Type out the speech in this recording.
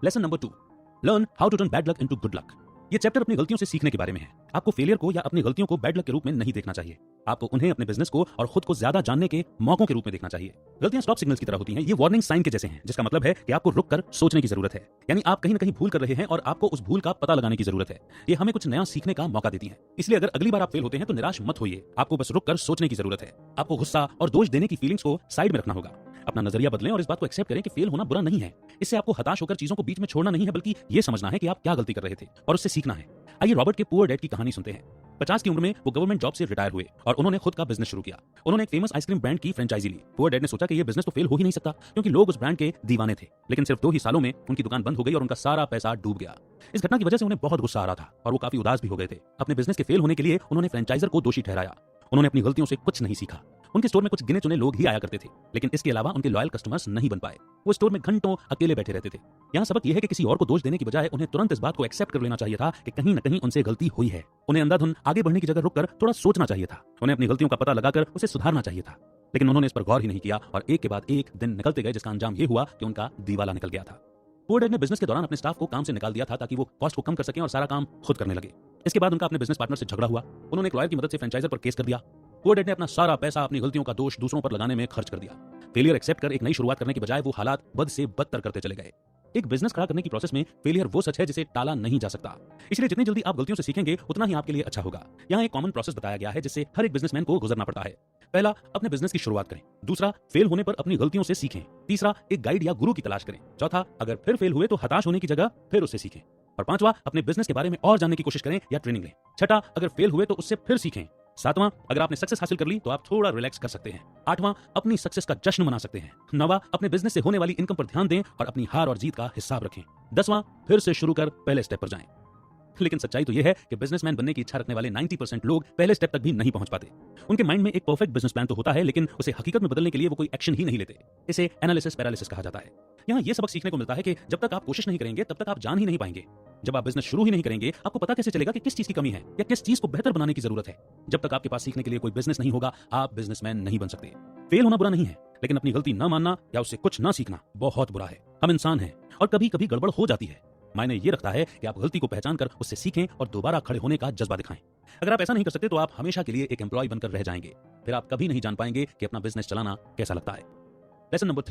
Lesson number 2, learn how to turn bad luck into good luck. ये chapter अपनी गलतियों से सीखने के बारे में है। आपको फेलियर को या अपनी गलतियों को बैड लक के रूप में नहीं देखना चाहिए। आपको उन्हें अपने बिजनेस को और खुद को ज्यादा जानने के मौकों के रूप में देखना चाहिए। गलतियां स्टॉप सिग्नल्स की तरह होती हैं। ये वार्निंग साइन के जैसे हैं, जिसका मतलब है कि आपको रुक कर सोचने की जरूरत है। यानी आप कहीं ना कहीं भूल कर रहे हैं और आपको उस भूल का पता लगाने की जरूरत है। ये हमें कुछ नया सीखने का मौका देती है। इसलिए अगर अगली बार आप फेल होते हैं तो निराश मत होइए। आपको बस रुक कर सोचने की जरूरत है। आपको गुस्सा और दोष देने की फीलिंग्स को साइड में रखना होगा। अपना नजरिया बदलें और इस बात को एक्सेप्ट करें कि फेल होना बुरा नहीं है। इससे आपको हताश होकर चीजों को बीच में छोड़ना नहीं है, बल्कि ये समझना है कि आप क्या गलती कर रहे थे और उससे सीखना है। आइए रॉबर्ट के पुअर डैड की कहानी सुनते हैं। 50 की उम्र में वो गवर्नमेंट जॉब से रिटायर हुए और उन्होंने खुद का बिजनेस शुरू किया। उन्होंने एक फेमस आइसक्रीम ब्रांड की फ्रेंचाइजी ली। पुअर डैड ने सोचा कि ये बिजनेस तो फेल हो ही नहीं सकता, क्योंकि लोग उस ब्रांड के दीवाने थे। लेकिन सिर्फ 2 ही सालों में उनकी दुकान बंद हो गई और उनका सारा पैसा डूब गया। इस घटना की वजह से उन्हें बहुत गुस्सा आ रहा था और वो काफी उदास भी हो गए थे। अपने बिजनेस के फेल होने के लिए उन्होंने फ्रेंचाइजर को दोषी ठहराया। उन्होंने अपनी गलतियों से कुछ नहीं सीखा। उनके स्टोर में कुछ गिने चुने लोग ही आया करते थे, लेकिन इसके अलावा उनके लॉयल कस्टमर्स नहीं बन पाए। वो स्टोर में घंटों अकेले बैठे रहते थे। यहाँ सबक यह है कि किसी और को दोष देने की बजाय उन्हें तुरंत इस बात को एक्सेप्ट कर लेना चाहिए था कि कहीं न कहीं उनसे गलती हुई है। उन्हें अंधाधुंध आगे बढ़ने की जगह रुककर थोड़ा सोचना चाहिए था। उन्हें अपनी गलतियों का पता लगाकर उसे सुधारना चाहिए था। लेकिन उन्होंने इस पर गौर ही नहीं किया और एक के बाद एक दिन निकलते गए, जिसका अंजाम ये हुआ कि उनका दीवाला निकल गया था। पुअर डैड ने बिजनेस के दौरान अपने स्टाफ को काम से निकाल दिया था ताकि वो कॉस्ट को कम कर सकें और सारा काम खुद करने लगे। इसके बाद उनका अपने बिजनेस पार्टनर से झगड़ा हुआ। उन्होंने एक लॉयर की मदद से फ्रेंचाइजर पर केस कर दिया। पुअर डैड ने अपना सारा पैसा अपनी गलतियों का दोष दूसरों पर लगाने में खर्च कर दिया। फेलियर एक्सेप्ट कर एक नई शुरुआत करने की बजाय वो हालात बद से बदतर करते चले गए। एक बिजनेस खड़ा करने की प्रोसेस में फेलियर वो सच है जिसे टाला नहीं जा सकता। इसलिए जितनी जल्दी आप गलतियों से सीखेंगे उतना ही आपके लिए अच्छा होगा। यहाँ एक कॉमन प्रोसेस बताया गया है जिससे हर एक बिजनेसमैन को गुजरना पड़ता है। पहला, अपने बिजनेस की शुरुआत करें। दूसरा, फेल होने पर अपनी गलतियों से सीखें। तीसरा, एक गाइड या गुरु की तलाश करें। चौथा, अगर फिर फेल हुए तो हताश होने की जगह फिर उससे सीखें। और पांचवा, अपने बिजनेस के बारे में और जानने की कोशिश करें या ट्रेनिंग लें। छठा, अगर फेल हुए तो उससे फिर सीखें। सातवां, अगर आपने सक्सेस हासिल कर ली तो आप थोड़ा रिलैक्स कर सकते हैं। आठवां, अपनी सक्सेस का जश्न मना सकते हैं। नौवां, अपने बिजनेस से होने वाली इनकम पर ध्यान दें और अपनी हार और जीत का हिसाब रखें। 10वां, फिर से शुरू कर पहले स्टेप पर जाएं। लेकिन सच्चाई तो यह है कि बिजनेसमैन बनने की इच्छा रखने वाले 90% लोग पहले स्टेप तक भी नहीं पहुंच पाते। उनके माइंड में एक परफेक्ट बिजनेस प्लान तो होता है, लेकिन उसे हकीकत में बदलने के लिए वो कोई एक्शन ही नहीं लेते। इसे एनालिसिस पैरालिसिस कहा जाता है। यहाँ ये सबक सीखने को मिलता है कि जब तक आप कोशिश नहीं करेंगे तब तक आप जान ही नहीं पाएंगे। जब आप बिजनेस शुरू ही नहीं करेंगे, आपको पता कैसे चलेगा कि किस चीज की कमी है या किस चीज को बेहतर बनाने की जरूरत है। जब तक आपके पास सीखने के लिए कोई बिजनेस नहीं होगा, आप बिजनेसमैन नहीं बन सकते। फेल होना बुरा नहीं है, लेकिन अपनी गलती न मानना या उससे कुछ न सीखना बहुत बुरा है। हम इंसान हैं और कभी कभी गड़बड़ हो जाती है। मायने ये रखता है कि आप गलती को पहचान कर उससे सीखें और दोबारा खड़े होने का जज्बा दिखाएं। अगर आप ऐसा नहीं कर सकते तो आप हमेशा के लिए एक एम्प्लॉय बनकर रह जाएंगे। फिर आप कभी नहीं जान पाएंगे कि अपना बिजनेस चलाना कैसा लगता है। Lesson number 3।